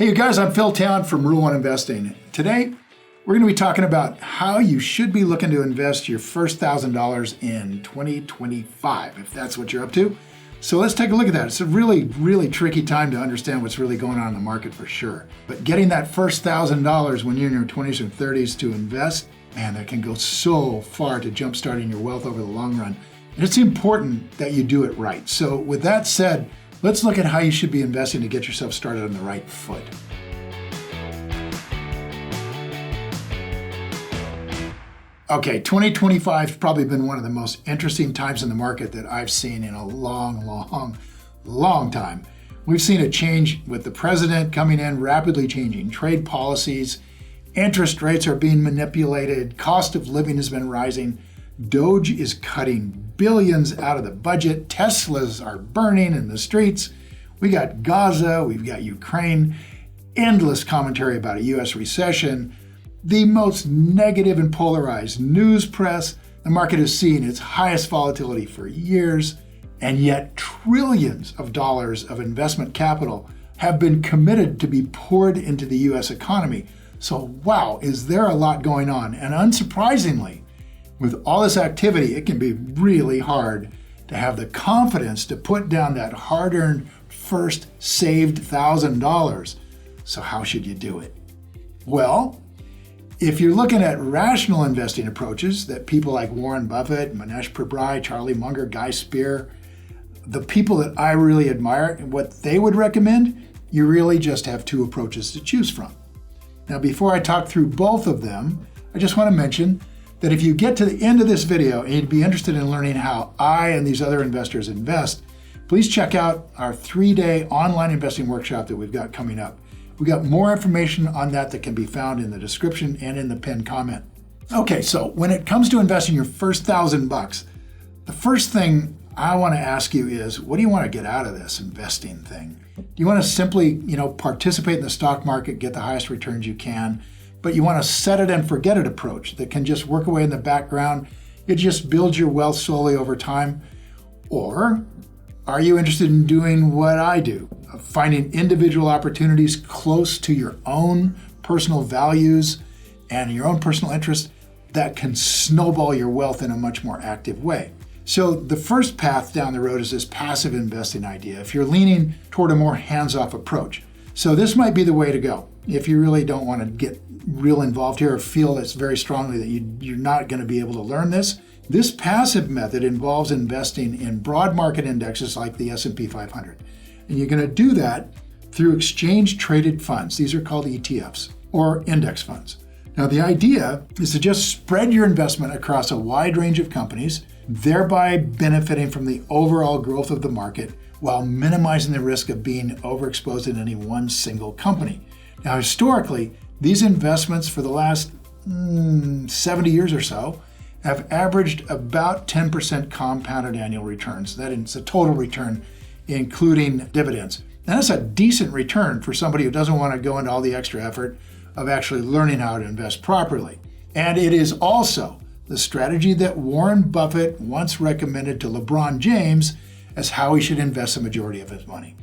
Hey, you guys, I'm Phil Town from Rule 1 Investing. Today, we're going to be talking about how you should be looking to invest your first $1,000 in 2025, if that's what you're up to. So let's take a look at that. It's a really tricky time to understand what's really going on in the market for sure. But getting that first $1,000 when you're in your 20s or 30s to invest, man, that can go so far to jumpstarting your wealth over the long run. And it's important that you do it right. So with that said, let's look at how you should be investing to get yourself started on the right foot. Okay, 2025 has probably been one of the most interesting times in the market that I've seen in a long time. We've seen a change with the president coming in, rapidly changing trade policies. Interest rates are being manipulated. Cost of living has been rising. Doge is cutting billions out of the budget. Teslas are burning in the streets. We got Gaza, we've got Ukraine, endless commentary about a US recession, the most negative and polarized news press. The market has seen its highest volatility for years, and yet trillions of dollars of investment capital have been committed to be poured into the US economy. So wow, is there a lot going on? And unsurprisingly, with all this activity, it can be really hard to have the confidence to put down that hard-earned first saved $1,000. So how should you do it? Well, if you're looking at rational investing approaches that people like Warren Buffett, Manish Prabhai, Charlie Munger, Guy Spear, the people that I really admire and what they would recommend, you really just have two approaches to choose from. Now, before I talk through both of them, I just want to mention that if you get to the end of this video and you'd be interested in learning how I and these other investors invest, please check out our 3-day online investing workshop that we've got coming up. We got more information on that can be found in the description and in the pinned comment. Okay, so when it comes to investing your first $1,000, the first thing I want to ask you is, what do you want to get out of this investing thing? Do you want to simply, participate in the stock market, get the highest returns you can, but you want to set it and forget it approach that can just work away in the background? It just builds your wealth slowly over time. Or are you interested in doing what I do, finding individual opportunities close to your own personal values and your own personal interests that can snowball your wealth in a much more active way? So the first path down the road is this passive investing idea, if you're leaning toward a more hands-off approach. So this might be the way to go if you really don't want to get real involved here or feel it's very strongly that you're not going to be able to learn this. This passive method involves investing in broad market indexes like the S&P 500. And you're going to do that through exchange-traded funds. These are called ETFs or index funds. Now, the idea is to just spread your investment across a wide range of companies, thereby benefiting from the overall growth of the market while minimizing the risk of being overexposed in any one single company. Now, historically, these investments for the last 70 years or so have averaged about 10% compounded annual returns. That is a total return, including dividends. And that's a decent return for somebody who doesn't want to go into all the extra effort of actually learning how to invest properly. And it is also the strategy that Warren Buffett once recommended to LeBron James as how he should invest the majority of his money.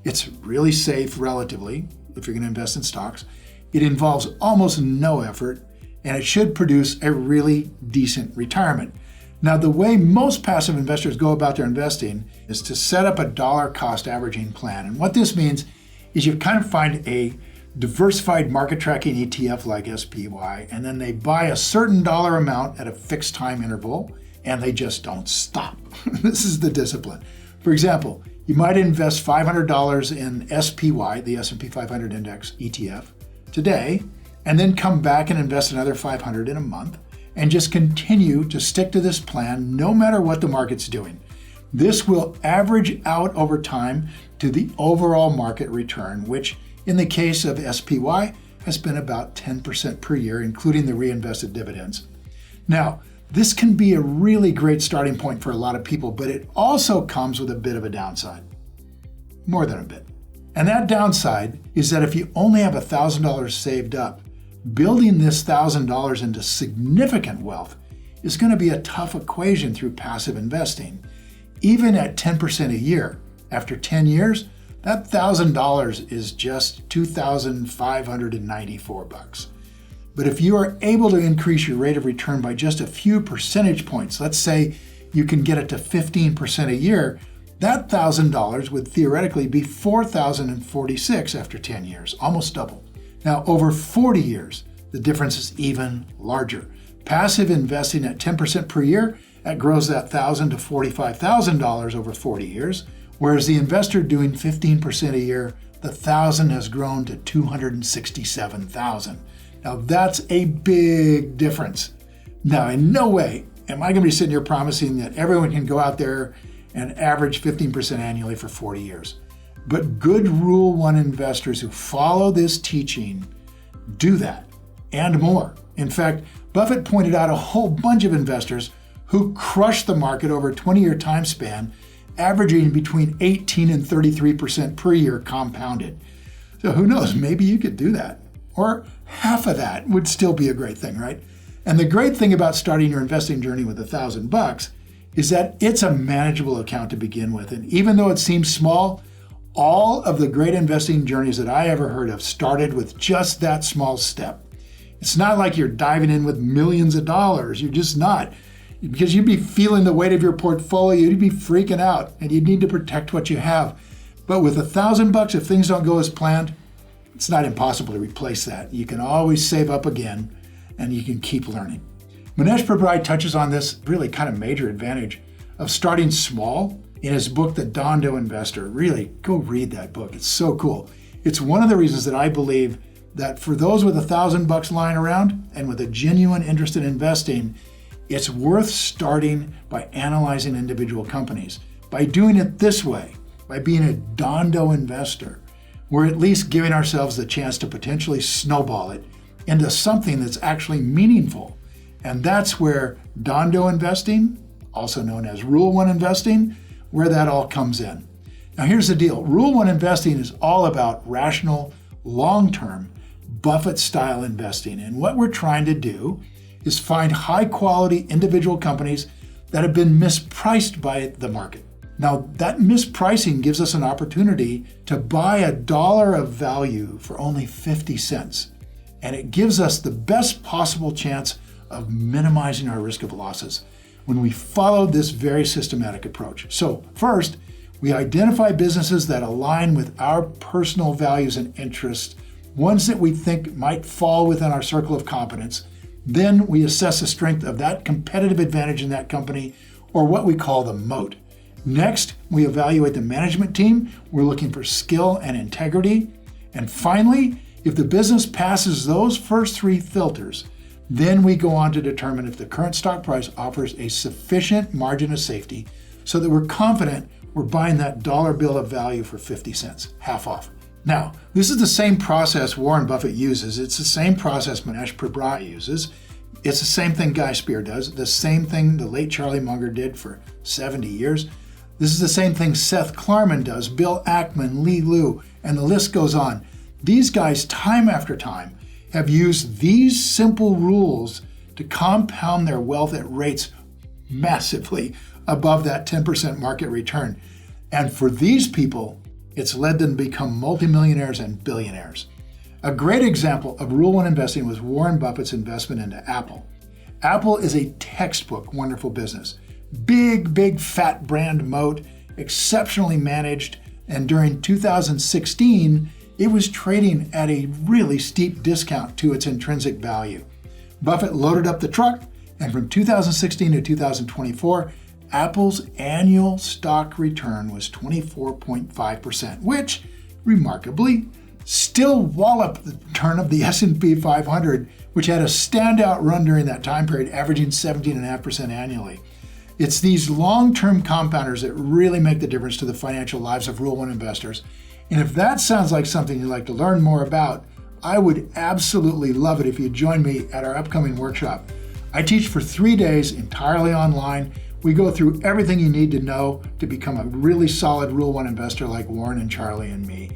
It's really safe relatively if you're going to invest in stocks. It involves almost no effort, and it should produce a really decent retirement. Now, the way most passive investors go about their investing is to set up a dollar cost averaging plan. And what this means is you kind of find a diversified market tracking ETF like SPY, and then they buy a certain dollar amount at a fixed time interval, and they just don't stop. This is the discipline. For example, you might invest $500 in SPY, the S&P 500 Index ETF, today, and then come back and invest another $500 in a month, and just continue to stick to this plan no matter what the market's doing. This will average out over time to the overall market return, which in the case of SPY has been about 10% per year, including the reinvested dividends. Now, this can be a really great starting point for a lot of people, but it also comes with a bit of a downside. More than a bit. And that downside is that if you only have $1,000 saved up, building this $1,000 into significant wealth is going to be a tough equation through passive investing. Even at 10% a year, after 10 years, that $1,000 is just $2,594. But if you are able to increase your rate of return by just a few percentage points, let's say you can get it to 15% a year, that $1,000 would theoretically be $4,046 after 10 years, almost double. Now, over 40 years, the difference is even larger. Passive investing at 10% per year, that grows that $1,000 to $45,000 over 40 years, whereas the investor doing 15% a year, the $1,000 has grown to $267,000. Now, that's a big difference. Now, in no way am I going to be sitting here promising that everyone can go out there and average 15% annually for 40 years. But good Rule 1 investors who follow this teaching do that and more. In fact, Buffett pointed out a whole bunch of investors who crushed the market over a 20-year time span, averaging between 18 and 33% per year compounded. So who knows, maybe you could do that. Or half of that would still be a great thing, right? And the great thing about starting your investing journey with $1,000 is that it's a manageable account to begin with. And even though it seems small, all of the great investing journeys that I ever heard of started with just that small step. It's not like you're diving in with millions of dollars. You're just not. Because you'd be feeling the weight of your portfolio, you'd be freaking out, and you'd need to protect what you have. But with $1,000, if things don't go as planned, it's not impossible to replace that. You can always save up again, and you can keep learning. Manesh Prabhai touches on this really kind of major advantage of starting small in his book, The Dondo Investor. Really, go read that book. It's so cool. It's one of the reasons that I believe that for those with $1,000 lying around and with a genuine interest in investing, it's worth starting by analyzing individual companies. By doing it this way, by being a Dondo investor, we're at least giving ourselves the chance to potentially snowball it into something that's actually meaningful. And that's where Dondo investing, also known as Rule 1 investing, where that all comes in. Now here's the deal. Rule 1 investing is all about rational, long-term, Buffett-style investing. And what we're trying to do is find high-quality individual companies that have been mispriced by the market. Now, that mispricing gives us an opportunity to buy $1 of value for only 50 cents. And it gives us the best possible chance of minimizing our risk of losses when we follow this very systematic approach. So first, we identify businesses that align with our personal values and interests, ones that we think might fall within our circle of competence. Then we assess the strength of that competitive advantage in that company, or what we call the moat. Next, we evaluate the management team. We're looking for skill and integrity. And finally, if the business passes those first three filters, then we go on to determine if the current stock price offers a sufficient margin of safety so that we're confident we're buying that dollar bill of value for 50 cents, half off. Now, this is the same process Warren Buffett uses. It's the same process Manesh Prabhai uses. It's the same thing Guy Spear does, the same thing the late Charlie Munger did for 70 years. This is the same thing Seth Klarman does, Bill Ackman, Lee Liu, and the list goes on. These guys, time after time, have used these simple rules to compound their wealth at rates massively above that 10% market return. And for these people, it's led them to become multimillionaires and billionaires. A great example of Rule 1 investing was Warren Buffett's investment into Apple. Apple is a textbook wonderful business. Big fat brand moat, exceptionally managed, and during 2016, it was trading at a really steep discount to its intrinsic value. Buffett loaded up the truck, and from 2016 to 2024, Apple's annual stock return was 24.5%, which, remarkably, still walloped the return of the S&P 500, which had a standout run during that time period, averaging 17.5% annually. It's these long-term compounders that really make the difference to the financial lives of Rule 1 investors. And if that sounds like something you'd like to learn more about, I would absolutely love it if you'd join me at our upcoming workshop. I teach for 3 days entirely online. We go through everything you need to know to become a really solid Rule 1 investor like Warren and Charlie and me,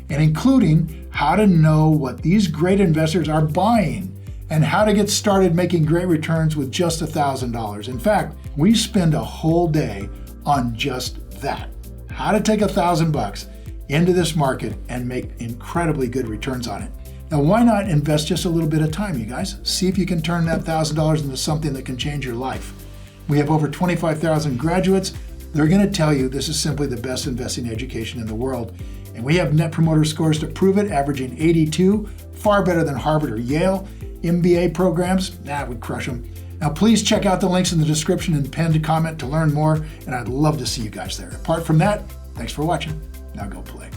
and including how to know what these great investors are buying and how to get started making great returns with just $1,000. In fact, we spend a whole day on just that. How to take $1,000 into this market and make incredibly good returns on it. Now, why not invest just a little bit of time, you guys? See if you can turn that $1,000 into something that can change your life. We have over 25,000 graduates. They're going to tell you this is simply the best investing education in the world. And we have net promoter scores to prove it, averaging 82, far better than Harvard or Yale. MBA programs, we'd crush them. Now, please check out the links in the description and pinned comment to learn more, and I'd love to see you guys there. Apart from that, thanks for watching. Now go play.